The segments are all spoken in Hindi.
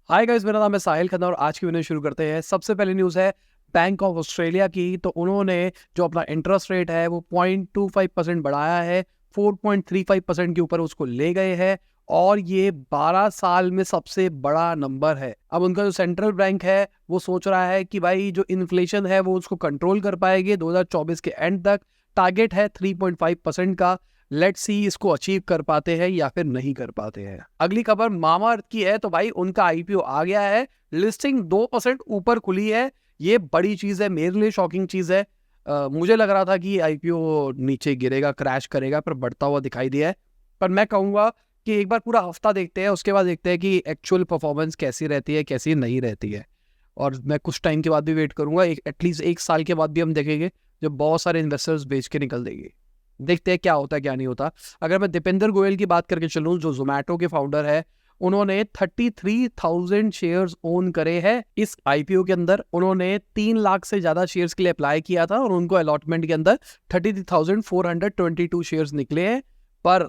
हाय गाइस, मेरा नाम है साहिल खन्ना और आज की वीडियो शुरू करते हैं। सबसे पहले न्यूज़ है बैंक ऑफ ऑस्ट्रेलिया की। तो उन्होंने जो अपना इंटरेस्ट रेट है वो 0.25% बढ़ाया है, 4.35% के ऊपर उसको ले गए हैं और ये 12 साल में सबसे बड़ा नंबर है। अब उनका जो सेंट्रल बैंक है वो सोच रहा है कि भाई जो इन्फ्लेशन है वो उसको कंट्रोल कर पाएंगे 2024 के एंड तक। टारगेट है 3.5% का। लेट्स सी इसको अचीव कर पाते हैं या फिर नहीं कर पाते हैं। अगली खबर मामाअर्थ की है। तो भाई उनका आईपीओ आ गया है, लिस्टिंग 2% ऊपर खुली है। ये बड़ी चीज है, मेरे लिए शॉकिंग चीज है। मुझे लग रहा था कि आईपीओ नीचे गिरेगा, क्रैश करेगा, पर बढ़ता हुआ दिखाई दिया है। पर मैं कहूंगा कि एक बार पूरा हफ्ता देखते हैं, उसके बाद देखते हैं कि एक्चुअल परफॉर्मेंस कैसी रहती है, कैसी नहीं रहती है। और मैं कुछ टाइम के बाद भी वेट करूंगा, एटलीस्ट एक साल के बाद भी हम देखेंगे जब बहुत सारे इन्वेस्टर्स बेच के निकल देंगे। देखते हैं क्या होता है क्या नहीं होता। अगर मैं दीपेंद्र गोयल की बात करके चलूं, जो जोमैटो के फाउंडर है, उन्होंने 33,000 शेयर्स ओन करे हैं इस आईपीओ के अंदर। उन्होंने 3 लाख से ज्यादा शेयर्स के लिए अप्लाई किया था और उनको अलॉटमेंट के अंदर 33,422 शेयर्स निकले हैं। पर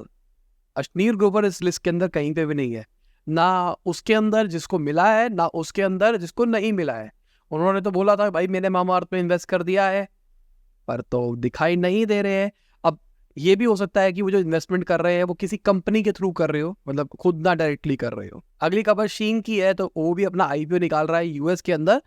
अश्नीर ग्रोवर इस लिस्ट के अंदर कहीं पे भी नहीं है, ना उसके अंदर जिसको मिला है ना उसके अंदर जिसको नहीं मिला है। उन्होंने तो बोला था भाई मैंने मामाअर्थ में इन्वेस्ट कर दिया है, पर तो दिखाई नहीं दे रहे हैं। अब ये भी हो सकता है कि वो जो इन्वेस्टमेंट कर रहे हैं वो किसी कंपनी के थ्रू कर रहे हो, मतलब खुद ना डायरेक्टली कर रहे हो। अगली खबर शीन की है। तो वो भी अपना आईपीओ निकाल रहा है यूएस के अंदर।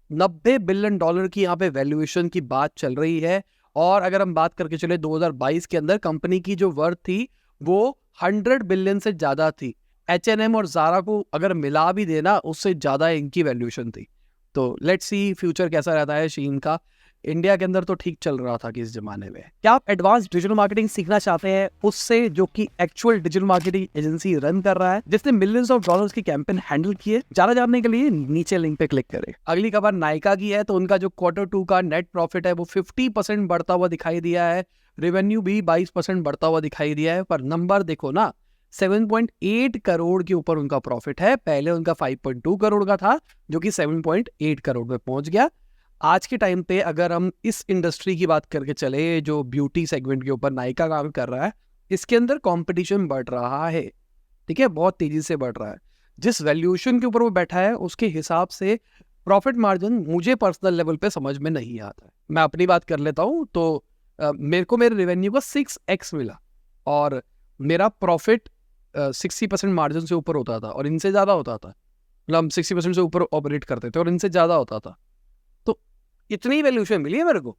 $90 बिलियन की यहाँ पे वैल्यूएशन की बात चल रही है। और अगर हम बात करके चले 2022 के अंदर कंपनी की जो वर्थ थी वो 100 बिलियन से ज्यादा थी। H&M और जारा को अगर मिला भी देना उससे ज्यादा इनकी वैल्यूएशन थी। तो लेट्स सी फ्यूचर कैसा रहता है शीन का। इंडिया के अंदर तो ठीक चल रहा था कि इस जमाने में। क्या आप एडवांस डिजिटल मार्केटिंग सीखना चाहते हैं उससे जो कि actual digital marketing agency run कर रहा है, जिसने मिलियंस ऑफ डॉलर्स की कैंपेन हैंडल किए? ज्यादा जानने के लिए नीचे लिंक पे क्लिक करें। अगली खबर नायका की है। तो उनका जो Q2 का नेट प्रॉफिट है वो 50% बढ़ता हुआ दिखाई दिया है। रेवेन्यू भी 22% बढ़ता हुआ दिखाई दिया है। पर नंबर देखो ना, 7.8 करोड़ के ऊपर उनका प्रॉफिट है। पहले उनका 5.2 करोड़ का था जो कि 7.8 करोड़ पे पहुंच गया। आज के टाइम पे अगर हम इस इंडस्ट्री की बात करके चले, जो ब्यूटी सेगमेंट के ऊपर नायका काम कर रहा है, इसके अंदर कंपटीशन बढ़ रहा है। ठीक है, बहुत तेजी से बढ़ रहा है। जिस वैल्यूएशन के ऊपर वो बैठा है उसके हिसाब से प्रॉफिट मार्जिन मुझे पर्सनल लेवल पे समझ में नहीं आता है। मैं अपनी बात कर लेता हूँ तो मेरे को मेरे रेवेन्यू का 6x मिला और मेरा प्रॉफिट 60% मार्जिन से ऊपर होता था और इनसे ज्यादा होता था। मतलब हम 60% से ऊपर ऑपरेट करते थे और इनसे ज्यादा होता था। तो इतनी वैल्यूएशन मिली है मेरे को।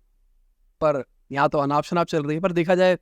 पर यहाँ तो अनाप शनाप चल रही है। पर देखा जाए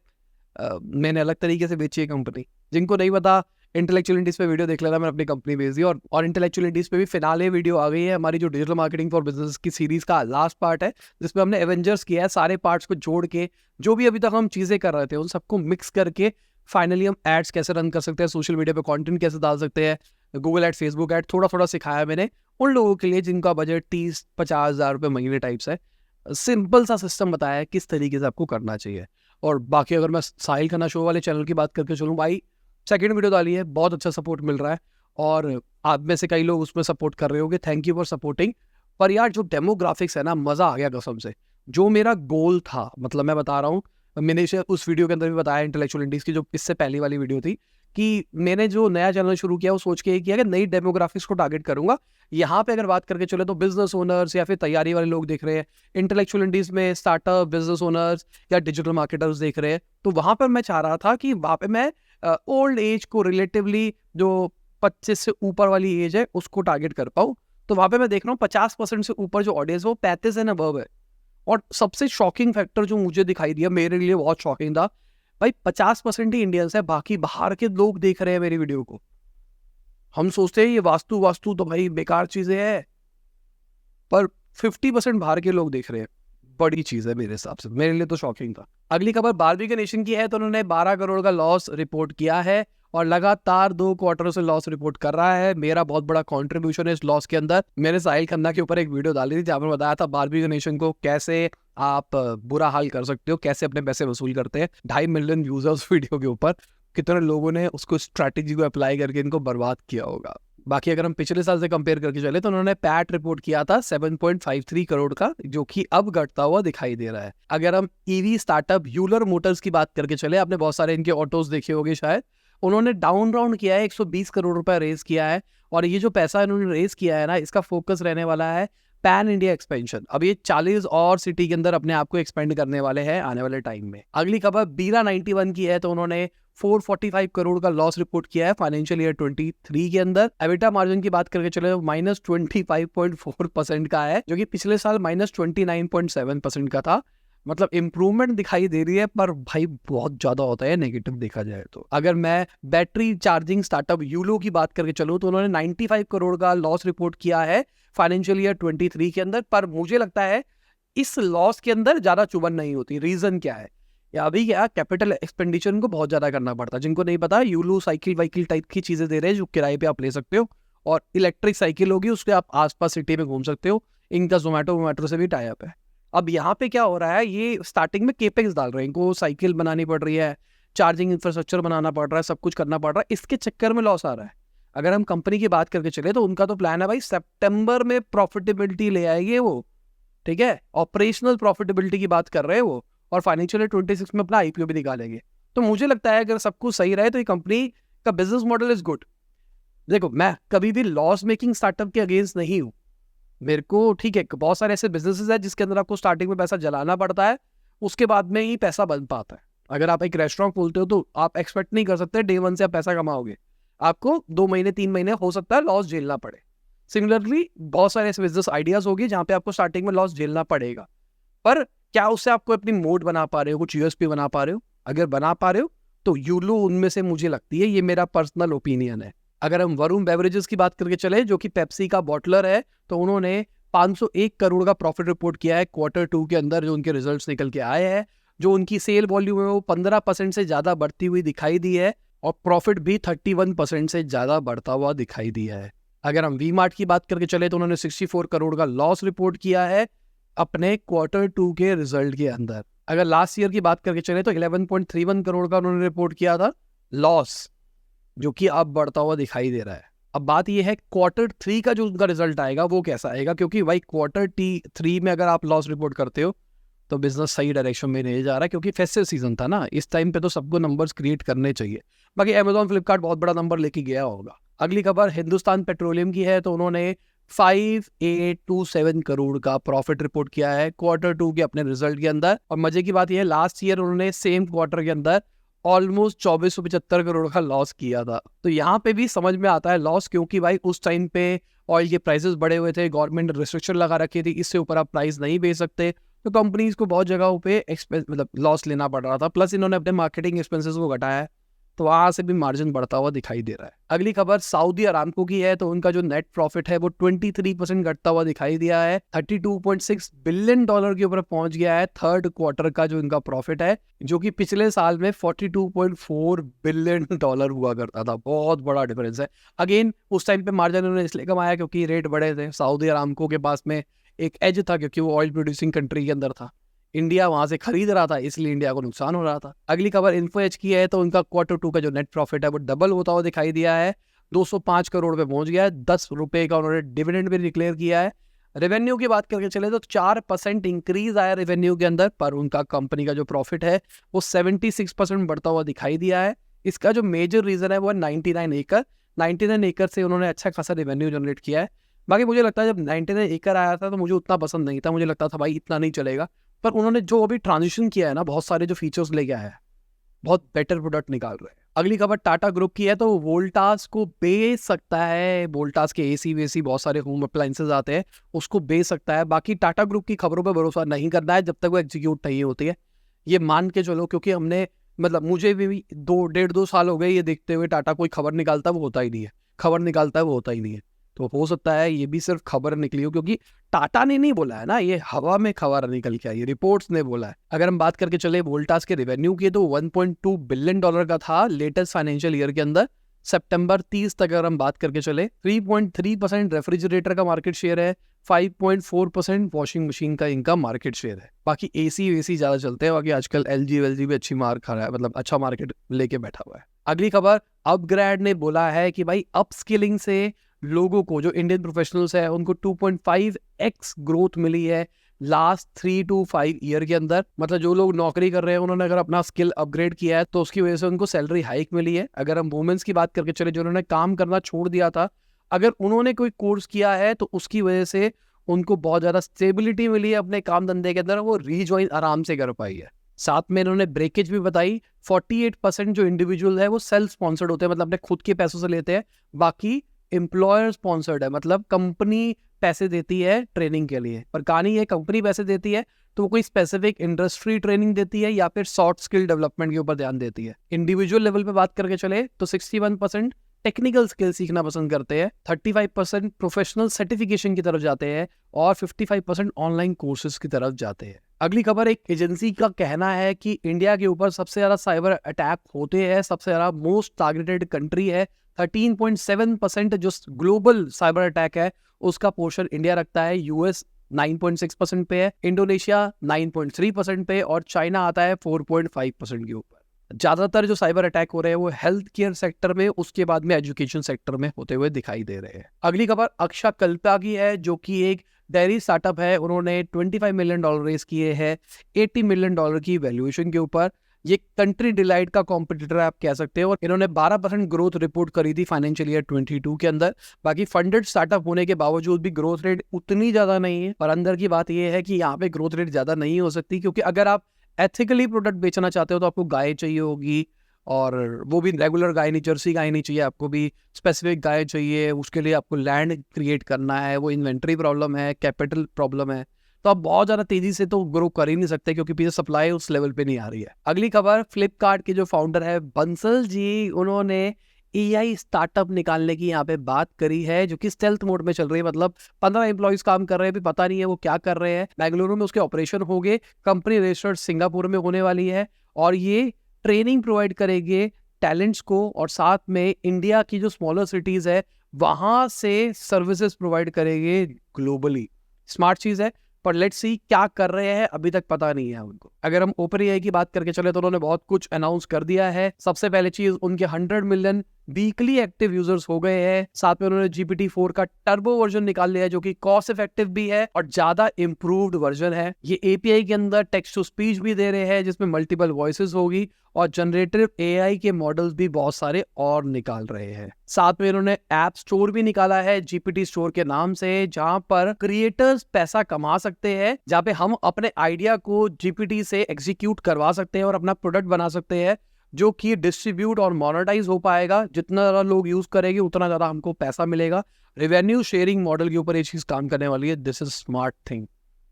मैंने अलग तरीके से बेची है कंपनी। जिनको नहीं पता, इंटेलेक्चुअल इंडीज पे वीडियो देख लेना, मैंने अपनी कंपनी बेच दी। और इंटेलेक्चुअल इंडीज पे भी फिनाले वीडियो आ गई है। हमारी जो डिजिटल मार्केटिंग फॉर बिजनेस की सीरीज का लास्ट पार्ट है, जिसमें हमने एवेंजर्स किया है। सारे पार्ट्स को जोड़ के जो भी अभी तक हम चीजें कर रहे थे उन सबको मिक्स करके फाइनली हम एड्स कैसे रन कर सकते हैं, सोशल मीडिया पे कंटेंट कैसे डाल सकते हैं, गूगल एड, फेसबुक एड, थोड़ा थोड़ा सिखाया मैंने उन लोगों के लिए जिनका बजट 30-50 हज़ार रुपये महीने टाइप्स है। सिंपल सा सिस्टम बताया है किस तरीके से आपको करना चाहिए। और बाकी अगर मैं साहिल खन्ना शो वाले चैनल की बात करके चलूँ, भाई सेकंड वीडियो डाली है, बहुत अच्छा सपोर्ट मिल रहा है और आप में से कई लोग उसमें सपोर्ट कर रहे होंगे। Thank you for supporting. पर यार जो डेमोग्राफिक्स है ना, मजा आ गया कसम से। जो मेरा गोल था, मतलब मैं बता रहा हूँ, मैंने इसे उस वीडियो के अंदर भी बताया, इंटेलेक्चुअल इंडीज की जो इससे पहली वाली वीडियो थी, कि मैंने जो नया चैनल शुरू किया वो सोच के किया कि नई डेमोग्राफिक्स को टारगेट करूंगा। यहाँ पे अगर बात करके चले तो बिजनेस ओनर्स या फिर तैयारी वाले लोग देख रहे हैं, इंटेलेक्चुअल इंडीज में स्टार्टअप, बिजनेस ओनर्स या डिजिटल मार्केटर्स देख रहे हैं। तो वहां पर मैं चाह रहा था कि वहां पे मैं ओल्ड एज को, रिलेटिवली जो 25 से ऊपर वाली एज है उसको टारगेट कर पाऊँ। तो वहां पे मैं देख रहा हूँ 50% से ऊपर जो ऑडियंस है वो 35 एंड अबव है। और सबसे शॉकिंग फैक्टर जो मुझे दिखाई दिया, मेरे लिए बहुत शॉकिंग था, भाई 50% ही इंडियंस है, बाकी बाहर के लोग देख रहे हैं मेरी वीडियो को। हम सोचते हैं ये वास्तु वास्तु तो भाई बेकार चीजें हैं, पर 50% बाहर के लोग देख रहे हैं। बड़ी चीज है मेरे हिसाब से, मेरे लिए तो शॉकिंग था। अगली खबर बारबी के नेशन की है। तो उन्होंने 12 करोड़ का लॉस रिपोर्ट किया है और लगातार 2 क्वार्टर से लॉस रिपोर्ट कर रहा है। मेरा बहुत बड़ा कंट्रीब्यूशन है इस लॉस के अंदर। मैंने साहिल खन्ना के ऊपर एक वीडियो डाली थी जहां पर बताया था बारबी के नेशन को कैसे आप बुरा हाल कर सकते हो, कैसे अपने पैसे वसूल करते हैं। 2.5 मिलियन व्यूज है उस वीडियो के ऊपर। कितने लोगों ने उसको स्ट्रैटेजी को अप्लाई करके इनको बर्बाद किया होगा। बाकी अगर हम पिछले साल से कंपेयर करके चले तो उन्होंने पैट रिपोर्ट किया था 7.53 करोड़ का, जो कि अब घटता हुआ दिखाई दे रहा है। अगर हम ईवी स्टार्टअप यूलर मोटर्स की बात करके चले, आपने बहुत सारे इनके ऑटोज देखे होंगे शायद, उन्होंने डाउन राउंड किया है, 120 करोड़ रुपए रेज किया है, और ये जो पैसा इन्होंने रेज किया है ना, इसका फोकस रहने वाला है पैन इंडिया एक्सपेंशन। अब ये 40 और सिटी के अंदर अपने आप को एक्सपेंड करने वाले हैं आने वाले टाइम में। अगली खबर बीरा 91 की है, तो उन्होंने 445 करोड़ का लॉस रिपोर्ट किया है फाइनेंशियल ईयर 23 के अंदर। एबिटा मार्जिन की बात करके चले -25.4% का है, जो कि पिछले साल -29.7% का था। मतलब इंप्रूवमेंट दिखाई दे रही है, पर भाई बहुत ज्यादा होता है नेगेटिव देखा जाए तो। अगर मैं बैटरी चार्जिंग स्टार्टअप यूलो की बात करके चलूं, तो उन्होंने 95 करोड़ का लॉस रिपोर्ट किया है फाइनेंशियल ईयर 23 के अंदर। पर मुझे लगता है इस लॉस के अंदर ज्यादा चुभन नहीं होती। रीजन क्या है, या अभी क्या कैपिटल एक्सपेंडिचर इनको बहुत ज्यादा करना पड़ता है। जिनको नहीं पता, यूलो साइकिल वाइकिल टाइप की चीजें दे रहे हैं जो किराए पे आप ले सकते हो, और इलेक्ट्रिक साइकिल होगी, उसके आप आसपास सिटी में घूम सकते हो। इनका जोमेटो से भी टाई अप है। अब यहाँ पे क्या हो रहा है, ये स्टार्टिंग में केपेक्स डाल रहे हैं, इनको साइकिल बनानी पड़ रही है, चार्जिंग इंफ्रास्ट्रक्चर बनाना पड़ रहा है, सब कुछ करना पड़ रहा है, इसके चक्कर में लॉस आ रहा है। अगर हम कंपनी की बात करके चले, तो उनका तो प्लान है भाई सितंबर में प्रॉफिटेबिलिटी ले आएगी वो, ठीक है, ऑपरेशनल प्रॉफिटेबिलिटी की बात कर रहे हैं वो, और फाइनेंशियल ईयर 26 में अपना आईपीओ भी निकालेंगे। तो मुझे लगता है अगर सब कुछ सही रहे तो ये कंपनी का बिजनेस मॉडल इज गुड। देखो, मैं कभी भी लॉस मेकिंग स्टार्टअप के अगेंस्ट नहीं हूँ। मेरे को ठीक है, बहुत सारे ऐसे बिजनेसेस है जिसके अंदर आपको स्टार्टिंग में पैसा जलाना पड़ता है, उसके बाद में ही पैसा बन पाता है। अगर आप एक रेस्टोरेंट खोलते हो, तो आप एक्सपेक्ट नहीं कर सकते डे वन से आप पैसा कमाओगे। आपको 2 महीने 3 महीने हो सकता है लॉस झेलना पड़े। सिमिलरली बहुत सारे ऐसे बिजनेस आइडियाज होगी जहां पे आपको स्टार्टिंग में लॉस झेलना पड़ेगा, पर क्या उससे आपको अपनी मोड बना पा रहे हो, कुछ यूएसपी बना पा रहे हो? अगर बना पा रहे हो तो यूलो उनमें से मुझे लगती है। ये मेरा पर्सनल ओपिनियन है। अगर हम वरुण बेवरेजेस की बात करके चले, जो कि पेप्सी का बॉटलर है, तो उन्होंने 501 करोड़ का प्रॉफिट रिपोर्ट किया है Q2 के अंदर, जो उनके रिजल्ट्स निकल के आए हैं। जो उनकी सेल वॉल्यूम है वो 15% से ज्यादा बढ़ती हुई दिखाई दी है, और प्रॉफिट भी 31% से ज्यादा बढ़ता हुआ दिखाई दिया है। अगर हम वी मार्ट की बात करके चले, तो उन्होंने 64 करोड़ का लॉस रिपोर्ट किया है अपने Q2 के रिजल्ट के अंदर। अगर लास्ट ईयर की बात करके चले, तो 11.31 करोड़ का उन्होंने रिपोर्ट किया था लॉस, जो कि अब बढ़ता हुआ दिखाई दे रहा है। अब बात यह है Q3 का जो उनका रिजल्ट आएगा वो कैसा आएगा, क्योंकि भाई Q3 में अगर आप लॉस रिपोर्ट करते हो तो बिजनेस सही डायरेक्शन में नहीं जा रहा, क्योंकि फेस्टिव सीजन था ना, इस टाइम पे तो सबको नंबर्स क्रिएट करने चाहिए। बाकी Amazon फ्लिपकार्ट बहुत बड़ा नंबर लेके गया होगा। अगली खबर हिंदुस्तान पेट्रोलियम की है, तो उन्होंने 5827 करोड़ का प्रॉफिट रिपोर्ट किया है Q2 के अपने रिजल्ट के अंदर। और मजे की बात यह है, लास्ट ईयर उन्होंने सेम क्वार्टर के अंदर ऑलमोस्ट 2475 करोड़ का लॉस किया था। तो यहाँ पे भी समझ में आता है लॉस, क्योंकि भाई उस टाइम पे ऑयल के प्राइसेस बढ़े हुए थे, गवर्नमेंट ने रिस्ट्रिक्शन लगा रखी थी, इससे ऊपर आप प्राइस नहीं बेच सकते, तो कंपनीज को बहुत जगहों पे मतलब लॉस लेना पड़ रहा था। प्लस इन्होंने अपने मार्केटिंग एक्सपेंसेस को घटाया है, तो वहां से भी मार्जिन बढ़ता हुआ दिखाई दे रहा है। अगली खबर सऊदी अरामको की है, तो उनका जो नेट प्रॉफिट है वो 23% घटता हुआ दिखाई दिया है, $32.6 बिलियन के ऊपर पहुंच गया है थर्ड क्वार्टर का जो इनका प्रॉफिट है, जो कि पिछले साल में $42.4 बिलियन हुआ करता था। बहुत बड़ा डिफरेंस है। अगेन उस टाइम पे मार्जिन उन्होंने इसलिए कमाया क्योंकि रेट बढ़े थे। सऊदी अरामको के पास में एक एज था, क्योंकि वो ऑयल प्रोड्यूसिंग कंट्री के अंदर था, इंडिया वहां से खरीद रहा था, इसलिए इंडिया को नुकसान हो रहा था। अगली खबर इन्फो एज की है, तो उनका Q2 का जो नेट प्रॉफिट है वो डबल होता हुआ दिखाई दिया है, 205 करोड़ पे पहुंच गया है। 10 रुपए का उन्होंने डिविडेंड भी डिक्लेयर किया है। रेवेन्यू की बात करके चले तो 4% इंक्रीज आया रेवेन्यू के अंदर, पर उनका कंपनी का जो प्रॉफिट है वो 76% बढ़ता हुआ दिखाई दिया है। इसका जो मेजर रीजन है वो 99 एकड़ से उन्होंने अच्छा खासा रेवेन्यू जनरेट किया है। बाकी मुझे लगता है जब 99 एकड़ आया था तो मुझे उतना पसंद नहीं था, मुझे लगता था भाई इतना नहीं चलेगा, पर उन्होंने जो अभी ट्रांजिशन किया है ना, बहुत सारे जो फीचर्स लेके आया है, बहुत बेटर प्रोडक्ट निकाल रहे हैं। अगली खबर टाटा ग्रुप की है, तो वोल्टास को बेच सकता है। वोल्टास के एसी वेसी बहुत सारे होम अप्लायंसेस आते हैं, उसको बेच सकता है। बाकी टाटा ग्रुप की खबरों पर भरोसा नहीं करना है जब तक वो एग्जीक्यूट नहीं होती है, ये मान के चलो, क्योंकि हमने मतलब मुझे भी 2 साल हो गए ये देखते हुए, टाटा कोई खबर निकालता वो होता ही नहीं है, खबर निकालता है वो होता ही नहीं है। तो हो सकता है ये भी सिर्फ खबर निकली हो, क्योंकि टाटा ने नहीं बोला है ना, ये हवा में खबर निकल के आई, रिपोर्ट्स ने बोला है। अगर हम बात करके चले वोल्टास के रेवेन्यू की, तो $1.2 बिलियन का था लेटेस्ट फाइनेंशियल ईयर के अंदर। सितंबर 30 तक अगर हम बात करके चले, 3.3% रेफ्रिजरेटर का मार्केट शेयर है, 5.4% वॉशिंग मशीन का इनका मार्केट शेयर है। बाकी एसी वेसी ज्यादा चलते हैं, बाकी आजकल एलजी भी अच्छी मार्क खा रहा है, मतलब अच्छा मार्केट लेके बैठा हुआ है। अगली खबर अपग्रेड ने बोला है कि भाई अपस्किलिंग से लोगों को, जो इंडियन प्रोफेशनल्स है, उनको 2.5x ग्रोथ मिली है लास्ट 3 to 5 ईयर के अंदर। मतलब जो लोग नौकरी कर रहे हैं उन्होंने अगर अपना स्किल अपग्रेड किया है तो उसकी वजह से उनको सैलरी हाइक मिली है। अगर हम वुमेन्स की बात करके चले, जो उन्होंने काम करना छोड़ दिया था, अगर उन्होंने कोई कोर्स किया है तो उसकी वजह से उनको बहुत ज़्यादा स्टेबिलिटी मिली है अपने काम धंधे के अंदर, वो रीजॉइन आराम से कर पाई है। साथ में इन्होंने ब्रेकेज भी बताई। 48% जो इंडिविजुअल है वो सेल्फ स्पॉन्सर्ड होते हैं, मतलब अपने खुद के पैसों से लेते हैं। बाकी एम्प्लॉयर स्पॉन्सर्ड है, मतलब कंपनी पैसे देती है ट्रेनिंग के लिए। पर कहानी ये, कंपनी पैसे देती है तो वो कोई स्पेसिफिक इंडस्ट्री ट्रेनिंग देती है या फिर सॉफ्ट स्किल डेवलपमेंट के ऊपर ध्यान देती है। इंडिविजुअल लेवल पे बात करके चले तो 61% टेक्निकल स्किल सीखना पसंद करते हैं, 35% प्रोफेशनल सर्टिफिकेशन की तरफ जाते हैं और 55% ऑनलाइन कोर्सेज की तरफ जाते हैं। अगली खबर, एक एजेंसी का कहना है कि इंडिया के ऊपर सबसे ज्यादा साइबर अटैक होते हैं, सबसे ज्यादा मोस्ट टारगेटेड कंट्री है। 13.7% जो ग्लोबल साइबर अटैक है उसका पोर्शन इंडिया रखता है। यूएस 9.6% पे है, इंडोनेशिया 9.3% पे और चाइना आता है 4.5% के ऊपर। ज्यादातर जो साइबर अटैक हो रहे हैं वो हेल्थ केयर सेक्टर में, उसके बाद में एजुकेशन सेक्टर में होते हुए दिखाई दे रहे हैं। अगली खबर अक्षाकल्पा की है, जो कि एक डेयरी स्टार्टअप है। उन्होंने $25 मिलियन रेस किए हैं $80 मिलियन की वैल्यूएशन के ऊपर। ये कंट्री डिलाइट का कॉम्पिटिटर आप कह सकते हो और इन्होंने 12% ग्रोथ रिपोर्ट करी थी फाइनेंशियल ईयर 22 के अंदर। बाकी फंडेड स्टार्टअप होने के बावजूद भी ग्रोथ रेट उतनी ज्यादा नहीं है। पर अंदर की बात यह है कि यहाँ पे ग्रोथ रेट ज्यादा नहीं हो सकती, क्योंकि अगर आप एथिकली प्रोडक्ट बेचना चाहते हो तो आपको गाय चाहिए होगी, और वो भी रेगुलर गाय नहीं, जर्सी गाय नहीं चाहिए, आपको भी स्पेसिफिक गाय चाहिए। उसके लिए आपको लैंड क्रिएट करना है, वो इन्वेंट्री प्रॉब्लम है, कैपिटल प्रॉब्लम है। तो आप बहुत ज़्यादा तेजी से तो ग्रो कर ही नहीं सकते, क्योंकि पीछे सप्लाई उस लेवल पे नहीं आ रही है। अगली खबर, फ्लिपकार्ट के जो फाउंडर है बंसल जी, उन्होंने एआई स्टार्टअप निकालने की यहाँ पे बात करी है, जो कि स्टेल्थ मोड में चल रही है। मतलब 15 एम्प्लॉइज काम कर रहे हैं, भी पता नहीं है वो क्या कर रहे हैं। बेंगलुरु में उसके ऑपरेशन हो गए, कंपनी रजिस्टर्ड सिंगापुर में होने वाली है और ये ट्रेनिंग प्रोवाइड करेंगे टैलेंट्स को, और साथ में इंडिया की जो स्मॉलर सिटीज है वहां से सर्विसेज प्रोवाइड करेंगे ग्लोबली। स्मार्ट चीज है, पर लेट्स सी क्या कर रहे हैं, अभी तक पता नहीं है उनको। अगर हम ओपन एआई की बात करके चले तो उन्होंने बहुत कुछ अनाउंस कर दिया है। सबसे पहले चीज, उनके 100 मिलियन वीकली एक्टिव यूजर्स हो गए हैं। साथ में उन्होंने GPT-4 का टर्बो वर्जन निकाल लिया है, जो कि कॉस्ट इफेक्टिव भी है और ज्यादा इंप्रूव्ड वर्जन है। ये एपीआई के अंदर टेक्स्ट टू स्पीच भी दे रहे हैं, जिसमें मल्टीपल वॉइसेस होगी, और जनरेटिव एआई के मॉडल्स भी बहुत सारे और निकाल रहे हैं। साथ में इन्होंने ऐप स्टोर भी निकाला है GPT स्टोर के नाम से, जहां पर क्रिएटर्स पैसा कमा सकते हैं, जहां पे हम अपने आइडिया को GPT से एग्जीक्यूट करवा सकते हैं और अपना प्रोडक्ट बना सकते हैं, जो कि डिस्ट्रीब्यूट और मोनेटाइज हो पाएगा। जितना ज़्यादा लोग यूज करेंगे उतना ज़्यादा हमको पैसा मिलेगा। रेवेन्यू शेयरिंग मॉडल के ऊपर ये चीज़ काम करने वाली है। दिस इज स्मार्ट थिंग,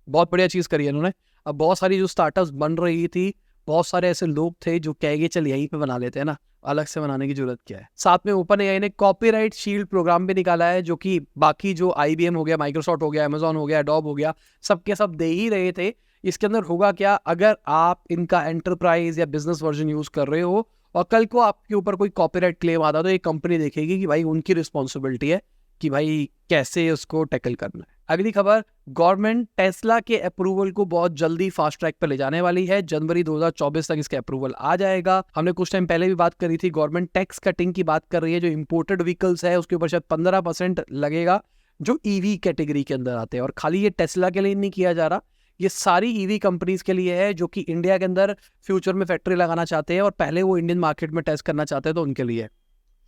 बहुत बढ़िया चीज़ करी है इन्होंने। अब बहुत सारी जो स्टार्टअप्स बन रही थी, बहुत सारे ऐसे लोग थे जो कहेंगे चल यहीं पे बना लेते हैं ना, अलग से बनाने की जरूरत क्या है। साथ में ओपन एआई ने कॉपीराइट शील्ड प्रोग्राम भी निकाला है, जो कि बाकी जो IBM हो गया, माइक्रोसॉफ्ट हो गया, अमेजॉन हो गया, एडोब हो गया, सबके सब दे ही रहे थे। इसके अंदर होगा क्या, अगर आप इनका एंटरप्राइज या बिजनेस वर्जन यूज कर रहे हो और कल को आपके ऊपर कोई कॉपीराइट क्लेम आता, तो ये कंपनी देखेगी कि भाई उनकी रिस्पॉन्सिबिलिटी है कि भाई कैसे उसको टैकल करना है। अगली खबर, गवर्नमेंट टेस्ला के अप्रूवल को बहुत जल्दी फास्ट ट्रैक पर ले जाने वाली है। जनवरी 2024 तक इसका अप्रूवल आ जाएगा। हमने कुछ टाइम पहले भी बात करी थी, गवर्नमेंट टैक्स कटिंग की बात कर रही है। जो इंपोर्टेड व्हीकल्स है उसके ऊपर शायद 15% लगेगा, जो ईवी कैटेगरी के अंदर आते हैं। और खाली ये टेस्ला के लिए नहीं किया जा रहा, ये सारी ईवी कंपनीज के लिए है जो कि इंडिया के अंदर फ्यूचर में फैक्ट्री लगाना चाहते हैं और पहले वो इंडियन मार्केट में टेस्ट करना चाहते हैं, तो उनके लिए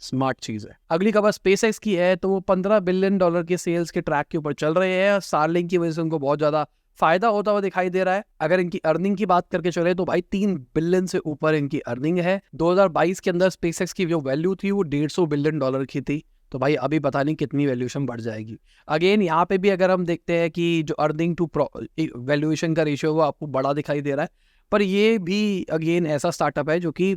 स्मार्ट चीज है। अगली खबर स्पेसएक्स की है, तो वो $15 बिलियन के सेल्स के ट्रैक के ऊपर चल रहे हैं। स्टारलिंक की वजह से उनको बहुत ज्यादा फायदा होता हुआ दिखाई दे रहा है। अगर इनकी अर्निंग की बात करके चले तो भाई 3 बिलियन से ऊपर इनकी अर्निंग है। 2022 के अंदर स्पेसएक्स की जो वैल्यू थी वो $150 बिलियन की थी, तो भाई अभी पता नहीं कितनी वैल्यूएशन बढ़ जाएगी। अगेन यहाँ पे भी अगर हम देखते हैं कि जो अर्निंग टू वैल्यूएशन का रेशियो वो आपको बड़ा दिखाई दे रहा है, पर ये भी अगेन ऐसा स्टार्टअप है जो कि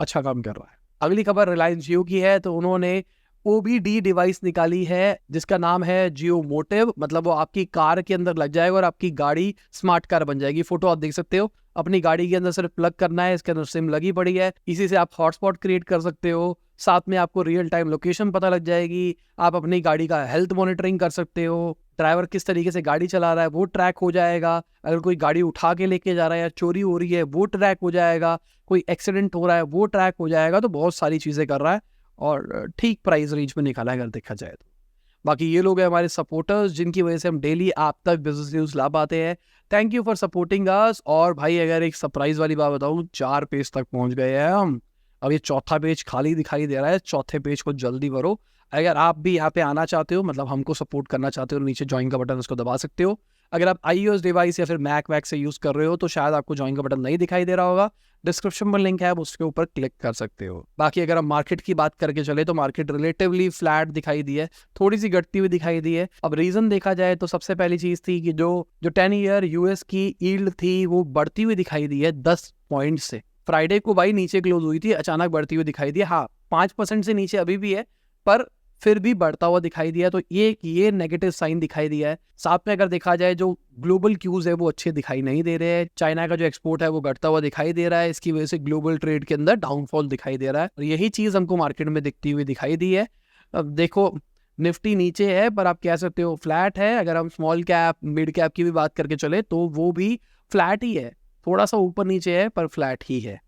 अच्छा काम कर रहा है। अगली खबर रिलायंस जियो की है, तो उन्होंने OBD डिवाइस निकाली है जिसका नाम है जियो मोटिव। मतलब वो आपकी कार के अंदर लग जाएगा और आपकी गाड़ी स्मार्ट कार बन जाएगी। फोटो आप देख सकते हो, अपनी गाड़ी के अंदर सिर्फ प्लग करना है, इसके अंदर सिम लगी पड़ी है, इसी से आप हॉटस्पॉट क्रिएट कर सकते हो। साथ में आपको रियल टाइम लोकेशन पता लग जाएगी, आप अपनी गाड़ी का हेल्थ मॉनिटरिंग कर सकते हो, ड्राइवर किस तरीके से गाड़ी चला रहा है वो ट्रैक हो जाएगा, अगर कोई गाड़ी उठा के लेके जा रहा है या चोरी हो रही है वो ट्रैक हो जाएगा, कोई एक्सीडेंट हो रहा है वो ट्रैक हो जाएगा। तो बहुत सारी चीज़ें कर रहा है और ठीक प्राइस रेंज में निकाला है अगर देखा जाए तो। बाकी ये लोग हैं हमारे सपोर्टर्स, जिनकी वजह से हम डेली आप तक बिजनेस न्यूज़ ला पाते हैं। Thank you for supporting us. और भाई अगर एक सरप्राइज वाली बात बताऊँ, 4 पेज तक पहुंच गए हैं हम। अब ये चौथा पेज खाली दिखाई दे रहा है, चौथे पेज को जल्दी भरो। अगर आप भी यहाँ पे आना चाहते हो, मतलब हमको सपोर्ट करना चाहते हो, नीचे ज्वाइन का बटन उसको दबा सकते हो। अगर आप iOS डिवाइस या फिर मैक वैक से यूज़ कर रहे हो तो शायद आपको ज्वाइन का बटन नहीं दिखाई दे रहा होगा। डिस्क्रिप्शन में लिंक है, आप उसके ऊपर क्लिक कर सकते हो। बाकी अगर हम मार्केट की बात करके चले तो मार्केट रिलेटिवली फ्लैट दिखाई दी है, थोड़ी सी घटती हुई दिखाई दी है। अब रीजन देखा जाए तो सबसे पहली चीज थी कि जो 10 ईयर यूएस की यील्ड थी वो बढ़ती हुई दिखाई दी है 10 पॉइंट से। फ्राइडे को भाई नीचे क्लोज हुई थी, अचानक बढ़ती हुई दिखाई दी। हाँ, 5% से नीचे अभी भी है, पर फिर भी बढ़ता हुआ दिखाई दिया, तो ये नेगेटिव साइन दिखाई दिया है। साथ में अगर देखा जाए जो ग्लोबल क्यूज है वो अच्छे दिखाई नहीं दे रहे हैं। चाइना का जो एक्सपोर्ट है वो घटता हुआ दिखाई दे रहा है, इसकी वजह से ग्लोबल ट्रेड के अंदर डाउनफॉल दिखाई दे रहा है, और यही चीज हमको मार्केट में दिखती हुई दिखाई दी है। अब देखो, निफ्टी नीचे है पर आप कह सकते हो फ्लैट है। अगर हम स्मॉल कैप मिड कैप की भी बात करके चले तो वो भी फ्लैट ही है, थोड़ा सा ऊपर नीचे है पर फ्लैट ही है।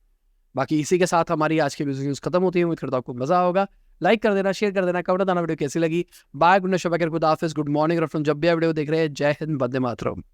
बाकी इसी के साथ हमारी आज की बिजनेस न्यूज खत्म होती है। उम्मीद करता हूं आपको मजा होगा। लाइक कर देना, शेयर कर देना, कमेंट बताना वीडियो कैसी लगी। बाय, गुड नाइट, शुभ, गुड ऑफिस, गुड मॉर्निंग, जब भी आप वीडियो देख रहे हैं। जय हिंद, वंदे मातरम।